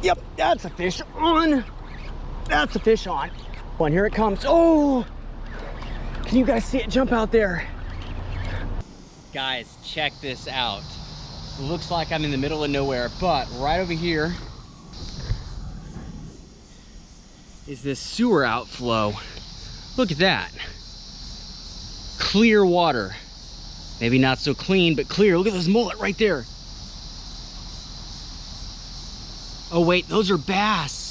Yep, that's a fish on. That's a fish on. And here it comes. Oh, can you guys see it jump out there? Guys, check this out. It looks like I'm in the middle of nowhere, but right over here is this sewer outflow. Look at that. Clear water. Maybe not so clean, but clear. Look at this mullet right there. Oh wait, those are bass.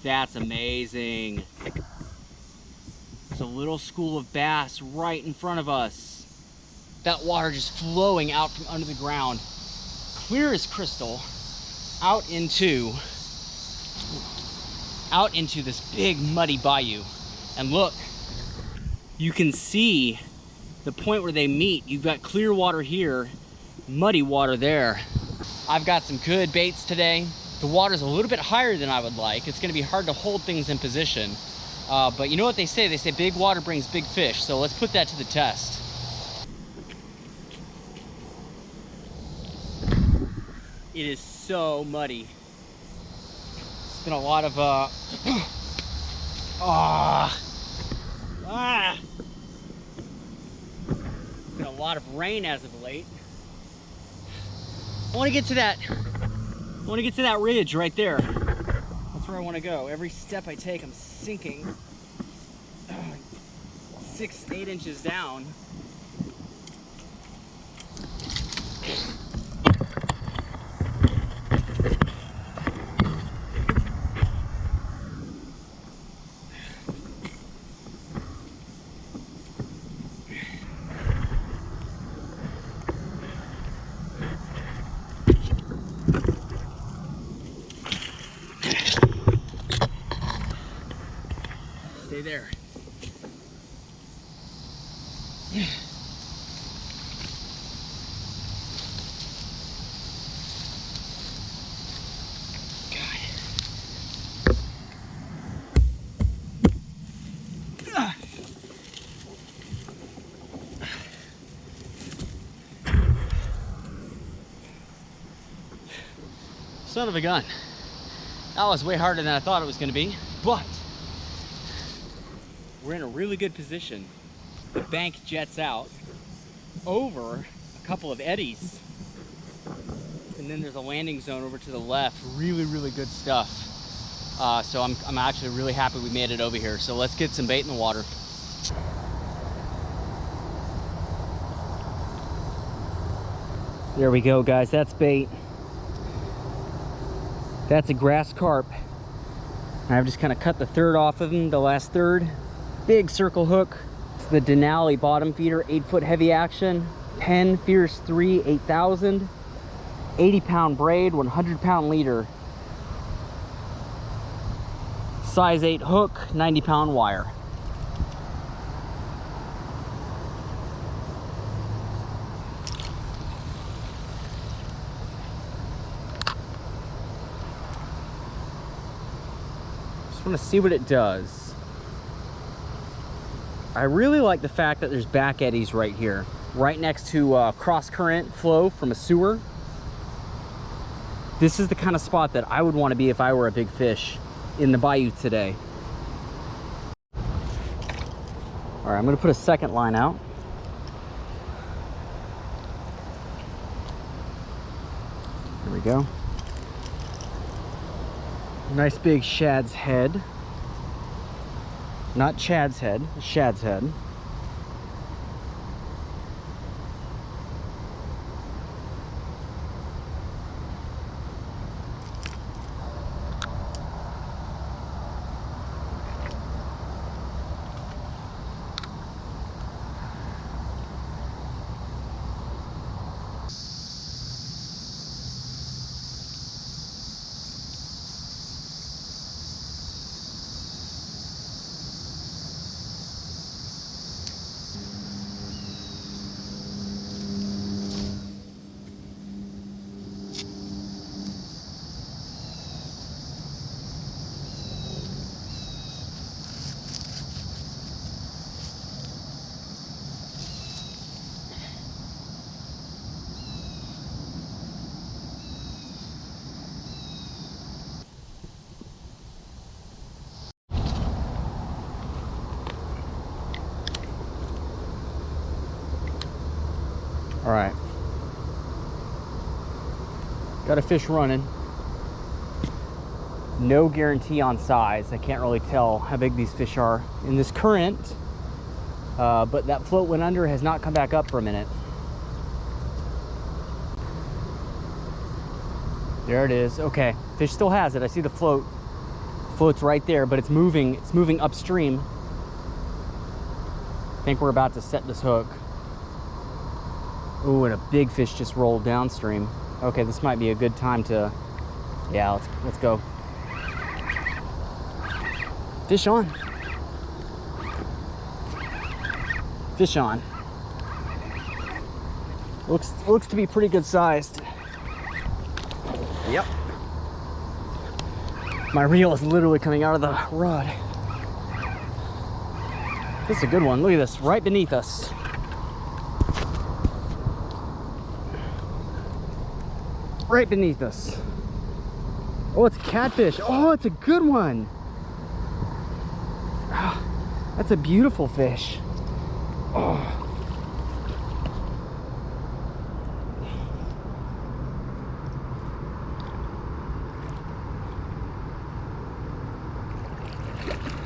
That's amazing. There's a little school of bass right in front of us. That water just flowing out from under the ground, clear as crystal, out into this big muddy bayou. And look, you can see the point where they meet. You've got clear water here, muddy water there. I've got some good baits today. The water's a little bit higher than I would like. It's gonna be hard to hold things in position. But you know what they say? They say big water brings big fish. So let's put that to the test. It is so muddy. It's been a lot of It's been a lot of rain as of late. I want to get to that ridge right there. That's where I want to go. Every step I take, I'm sinking 6-8 inches down. Stay there. Son of a gun. That was way harder than I thought it was going to be, but we're in a really good position. The bank jets out over a couple of eddies, and then there's a landing zone over to the left. Really, really good stuff. So I'm actually really happy we made it over here. So let's get some bait in the water. There we go, guys. That's bait. That's a grass carp. I've just kind of cut the third off of him, the last third. Big circle hook. It's the Denali bottom feeder, 8-foot heavy action. Penn Fierce 3 8000. 80-pound braid, 100-pound leader. Size 8 hook, 90-pound wire. Just want to see what it does. I really like the fact that there's back eddies right here, right next to cross current flow from a sewer. This is the kind of spot that I would want to be if I were a big fish in the bayou today. All right, I'm going to put a second line out. There we go. Nice big shad's head. Not Chad's head, shad's head. Got a fish running. No guarantee on size. I can't really tell how big these fish are in this current. But that float went under, has not come back up for a minute. There it is. Okay, fish still has it. I see the float. Float's right there, but it's moving. It's moving upstream. I think we're about to set this hook. Oh, and a big fish just rolled downstream. Okay, this might be a good time to, yeah, let's go. Fish on. Fish on. Looks to be pretty good sized. Yep. My reel is literally coming out of the rod. This is a good one. Look at this, right beneath us. Right beneath us. Oh, it's a catfish. Oh, it's a good one. Oh, that's a beautiful fish. Oh.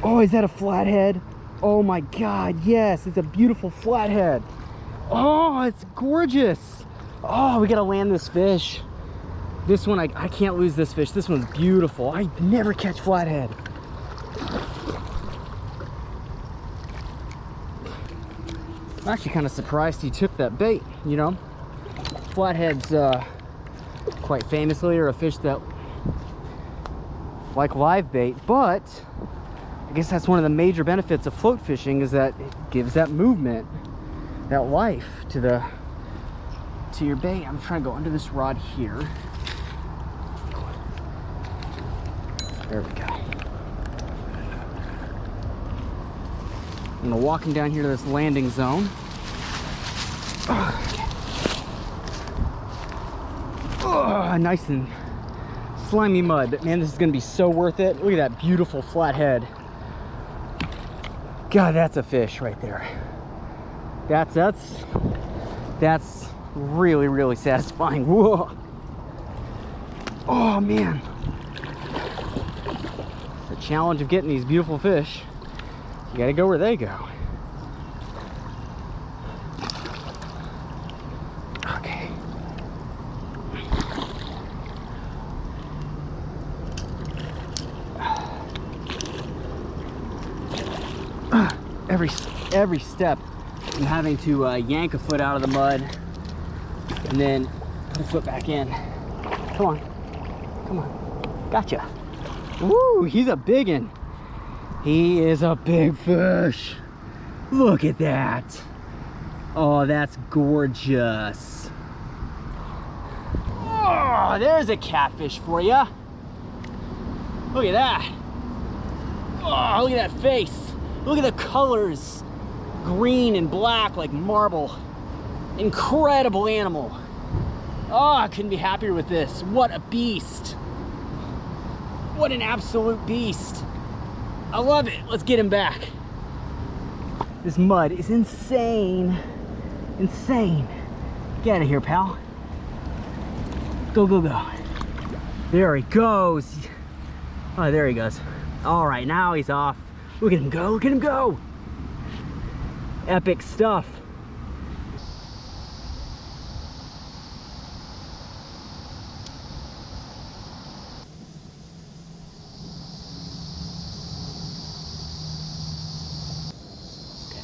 Oh, is that a flathead? Oh my God, yes, it's a beautiful flathead. Oh, it's gorgeous. Oh, we gotta land this fish. This one, I can't lose this fish. This one's beautiful. I never catch flathead. I'm actually kind of surprised he took that bait, you know? Flatheads, quite famously, are a fish that like live bait, but I guess that's one of the major benefits of float fishing, is that it gives that movement, that life to your bait. I'm trying to go under this rod here. There we go. I'm gonna walk him down here to this landing zone. Oh, nice and slimy mud, but man, this is gonna be so worth it. Look at that beautiful flathead. God, that's a fish right there. That's really, really satisfying. Whoa. Oh man. The challenge of getting these beautiful fish, you gotta go where they go. Okay. Every step I'm having to yank a foot out of the mud and then put a foot back in. Come on, gotcha. Woo, he's a big one. He is a big fish. Look at that. Oh, that's gorgeous. Oh, there's a catfish for you. Look at that. Oh, look at that face. Look at the colors. Green and black like marble. Incredible animal. Oh, I couldn't be happier with this. What a beast. What an absolute beast. I love it. Let's get him back. This mud is insane. Insane. Get out of here, pal. Go, go, go. There he goes. Oh, there he goes. All right, now he's off. Look at him go. Look at him go. Epic stuff.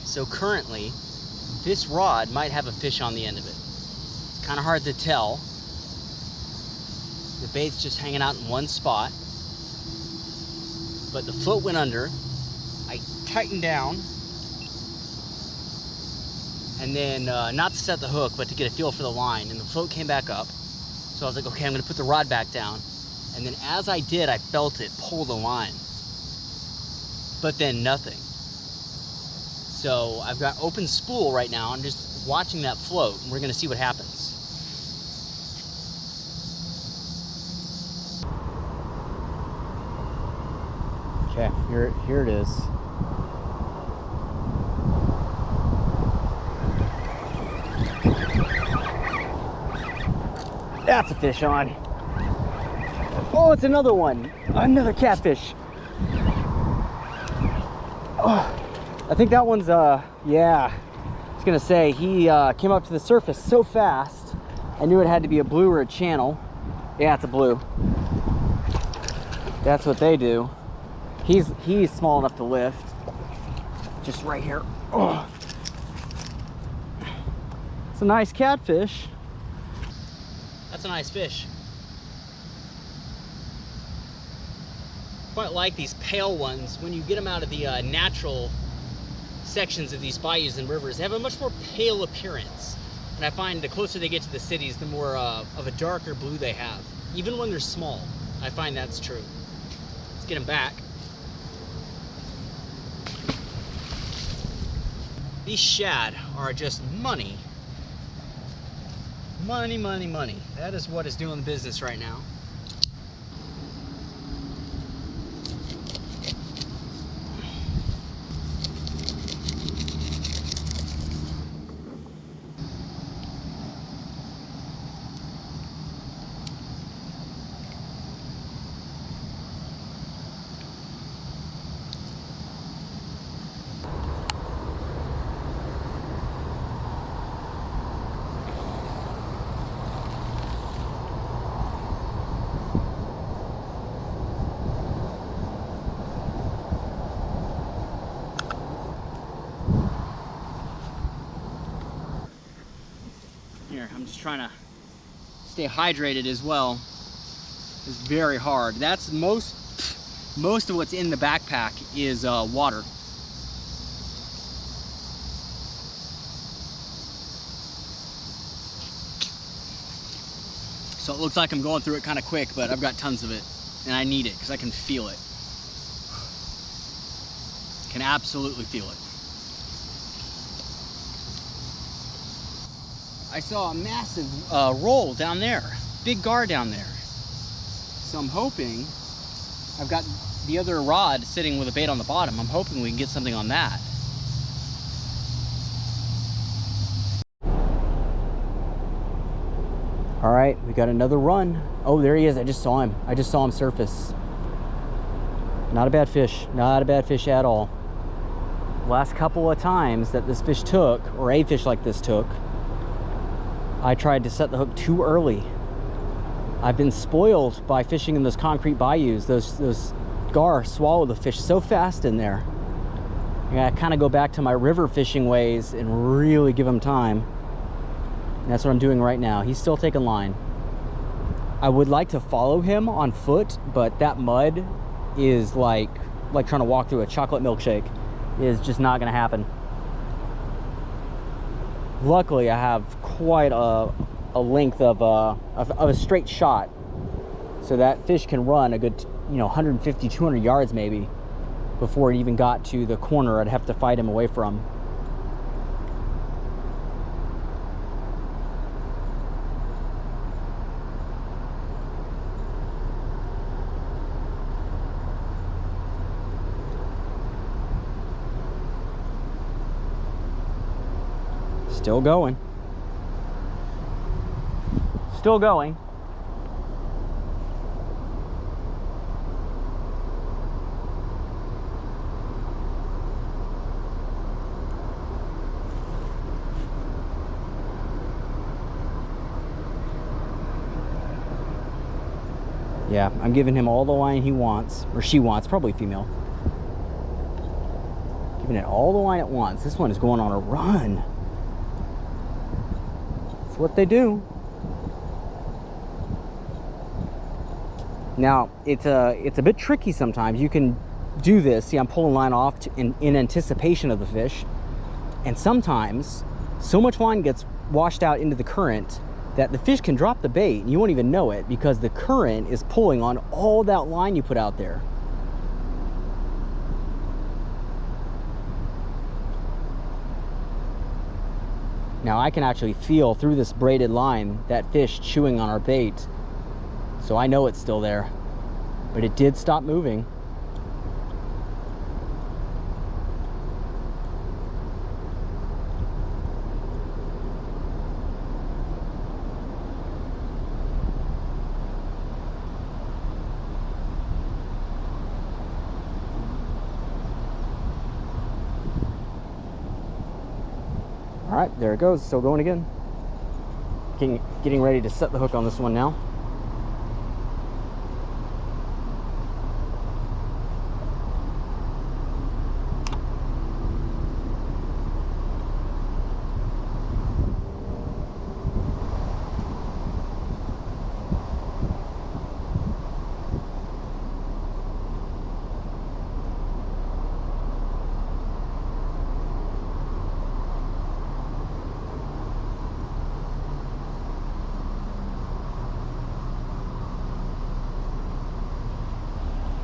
So currently, this rod might have a fish on the end of it. It's kind of hard to tell. The bait's just hanging out in one spot. But the float went under. I tightened down. And then, not to set the hook, but to get a feel for the line. And the float came back up. So I was like, okay, I'm gonna put the rod back down. And then as I did, I felt it pull the line. But then nothing. So I've got open spool right now. I'm just watching that float, and we're gonna see what happens. Okay, here it is. That's a fish on. Oh, it's another one. Another catfish. Oh, I think that one's, yeah. I was gonna say, he came up to the surface so fast, I knew it had to be a blue or a channel. Yeah, it's a blue. That's what they do. He's small enough to lift. Just right here. Oh. It's a nice catfish. That's a nice fish. Quite like these pale ones. When you get them out of the natural sections of these bayous and rivers, they have a much more pale appearance. And I find the closer they get to the cities, the more of a darker blue they have. Even when they're small, I find that's true. Let's get them back. These shad are just money. Money, money, money. That is what is doing the business right now. Here, I'm just trying to stay hydrated as well. It's very hard. That's most of what's in the backpack is water. So it looks like I'm going through it kind of quick, but I've got tons of it, and I need it because I can feel it. Can absolutely feel it. I saw a massive roll down there, big gar down there. So I'm hoping, I've got the other rod sitting with a bait on the bottom. I'm hoping we can get something on that. All right, we got another run. Oh, there he is. I just saw him. I just saw him surface. Not a bad fish. Not a bad fish at all. Last couple of times that this fish took, or a fish like this took, I tried to set the hook too early. I've been spoiled by fishing in those concrete bayous. Those gar swallow the fish so fast in there. I gotta kind of go back to my river fishing ways and really give them time. And that's what I'm doing right now. He's still taking line. I would like to follow him on foot, but that mud is like trying to walk through a chocolate milkshake. It is just not gonna happen. Luckily, I have quite a length of a straight shot, so that fish can run a good 150, 200 yards maybe before it even got to the corner I'd have to fight him away from. Still going. Still going. Yeah, I'm giving him all the line he wants, or she wants, probably female. Giving it all the line it wants. This one is going on a run. That's what they do. Now, it's a bit tricky sometimes. You can do this. See, I'm pulling line off in anticipation of the fish. And sometimes, so much line gets washed out into the current that the fish can drop the bait and you won't even know it because the current is pulling on all that line you put out there. Now I can actually feel through this braided line that fish chewing on our bait. So I know it's still there, but it did stop moving. All right, there it goes, still going again. Getting ready to set the hook on this one now.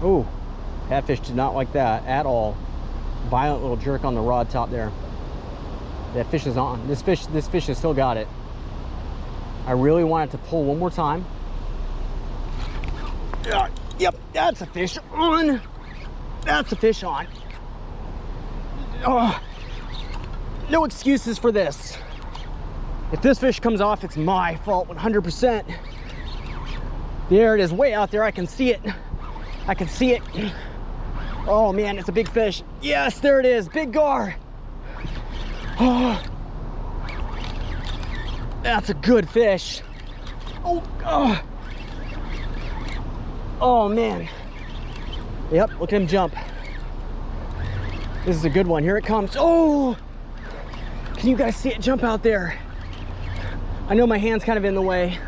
Oh, catfish did not like that at all. Violent little jerk on the rod top there. That fish is on. This fish has still got it. I really want it to pull one more time. Yep, that's a fish on. That's a fish on. Oh, no excuses for this. If this fish comes off, it's my fault 100%. There it is, way out there. I can see it. I can see it. Oh man, it's a big fish. Yes, there it is, big gar. Oh, that's a good fish. Oh, oh man. Yep, look at him jump. This is a good one. Here it comes. Oh, can you guys see it jump out there? I know my hand's kind of in the way,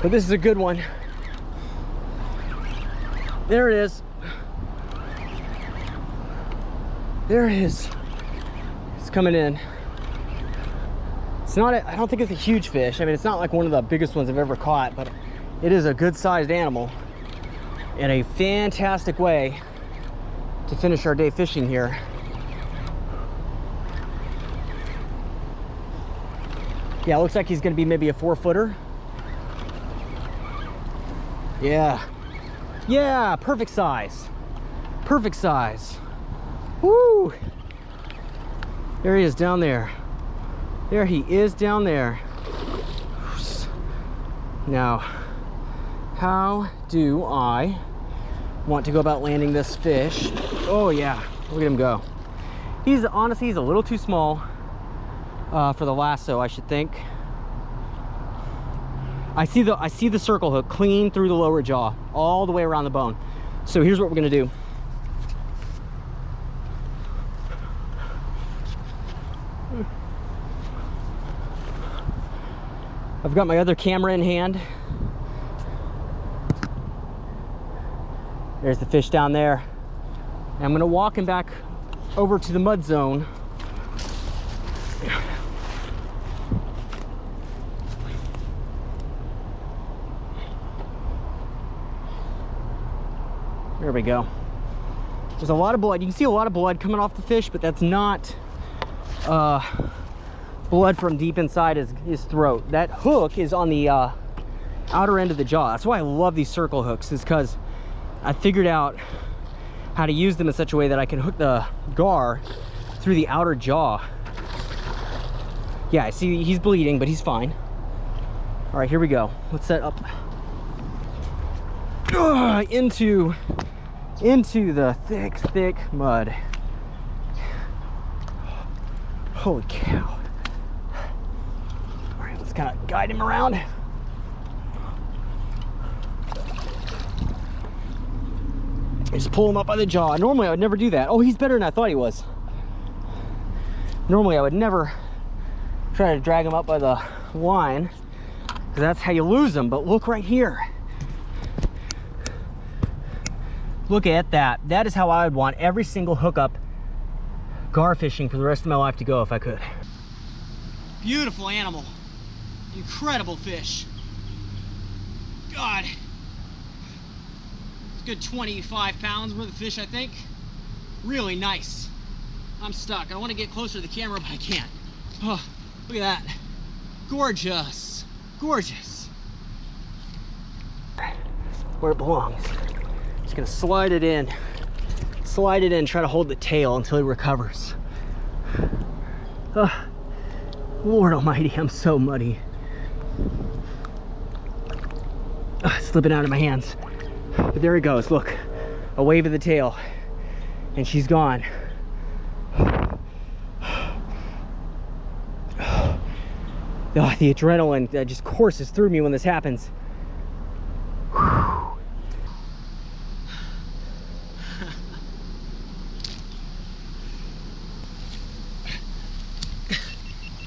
but this is a good one. There it is. There it is. It's coming in. It's not, I don't think it's a huge fish. I mean, it's not like one of the biggest ones I've ever caught, but it is a good sized animal and a fantastic way to finish our day fishing here. Yeah, it looks like he's gonna be maybe a 4-footer. Yeah. Yeah, perfect size. Perfect size. Woo! There he is down there. There he is down there. Now, how do I want to go about landing this fish? Oh yeah, look at him go. He's honestly, he's a little too small for the lasso, I should think. I see the circle hook clean through the lower jaw, all the way around the bone. So here's what we're gonna do. I've got my other camera in hand. There's the fish down there. And I'm gonna walk him back over to the mud zone. There we go. There's a lot of blood. You can see a lot of blood coming off the fish, but that's not blood from deep inside his throat. That hook is on the outer end of the jaw. That's why I love these circle hooks, is because I figured out how to use them in such a way that I can hook the gar through the outer jaw. Yeah, I see he's bleeding, but he's fine. All right, here we go. Let's set up into the thick mud. Holy cow. All right, let's kind of guide him around. Just pull him up by the jaw. Normally I would never do that. Oh, he's better than I thought he was. Normally I would never try to drag him up by the line, because that's how you lose them. But look right here. Look at that. That is how I would want every single hookup gar fishing for the rest of my life to go if I could. Beautiful animal. Incredible fish. God. It's a good 25 pounds worth of fish, I think. Really nice. I'm stuck. I want to get closer to the camera, but I can't. Oh, look at that. Gorgeous. Gorgeous. Where it belongs. Just gonna slide it in, try to hold the tail until he recovers. Oh, Lord almighty, I'm so muddy. Oh, it's slipping out of my hands. But there he goes, look. A wave of the tail, and she's gone. Oh, the adrenaline just courses through me when this happens. Whew.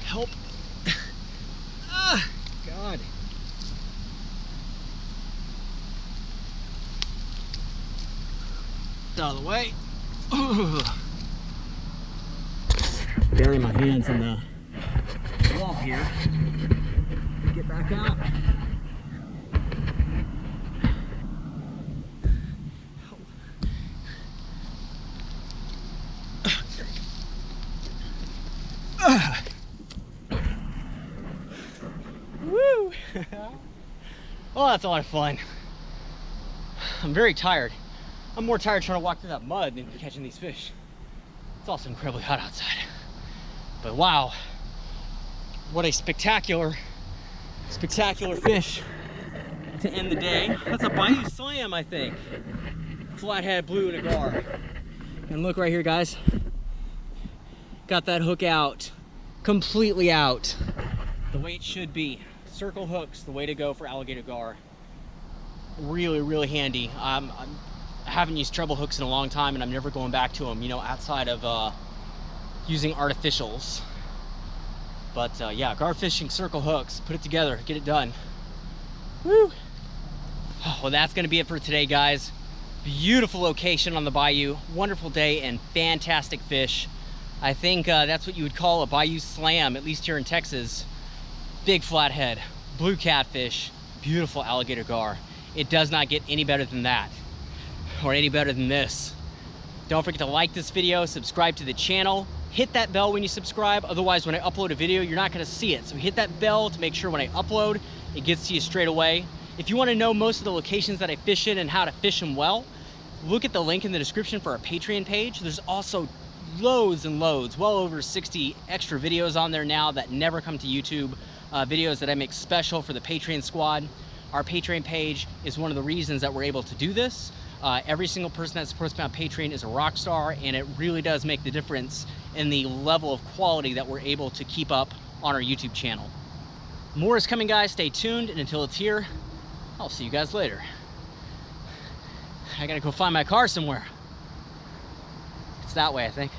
Help. Ah, God. Out of the way. Bury my hands in the wall here. Get back out. Woo! Oh, that's a lot of fun. I'm very tired. I'm more tired trying to walk through that mud than catching these fish. It's also incredibly hot outside. But wow, what a spectacular fish to end the day. That's a bayou slam, I think. Flathead blue nagar. And look right here, guys. Got that hook out, completely out, the way it should be. Circle hooks, the way to go for alligator gar. Really, really handy. I haven't used treble hooks in a long time, and I'm never going back to them, you know, outside of using artificials. But yeah, gar fishing, circle hooks, put it together, get it done. Woo! Well, that's gonna be it for today, guys. Beautiful location on the bayou, wonderful day, and fantastic fish. I think that's what you would call a bayou slam, at least here in Texas. Big flathead, blue catfish, beautiful alligator gar. It does not get any better than that, or any better than this. Don't forget to like this video, subscribe to the channel, hit that bell when you subscribe, otherwise when I upload a video, you're not gonna see it. So hit that bell to make sure when I upload, it gets to you straight away. If you wanna know most of the locations that I fish in and how to fish them well, look at the link in the description for our Patreon page. There's also loads and loads, well over 60 extra videos on there now that never come to YouTube, videos that I make special for the Patreon squad. Our Patreon page is one of the reasons that we're able to do this. Every single person that supports me on Patreon is a rock star, and it really does make the difference in the level of quality that we're able to keep up on our YouTube channel. More is coming, guys. Stay tuned, and until it's here, I'll see you guys later. I gotta go find my car somewhere. It's that way, I think.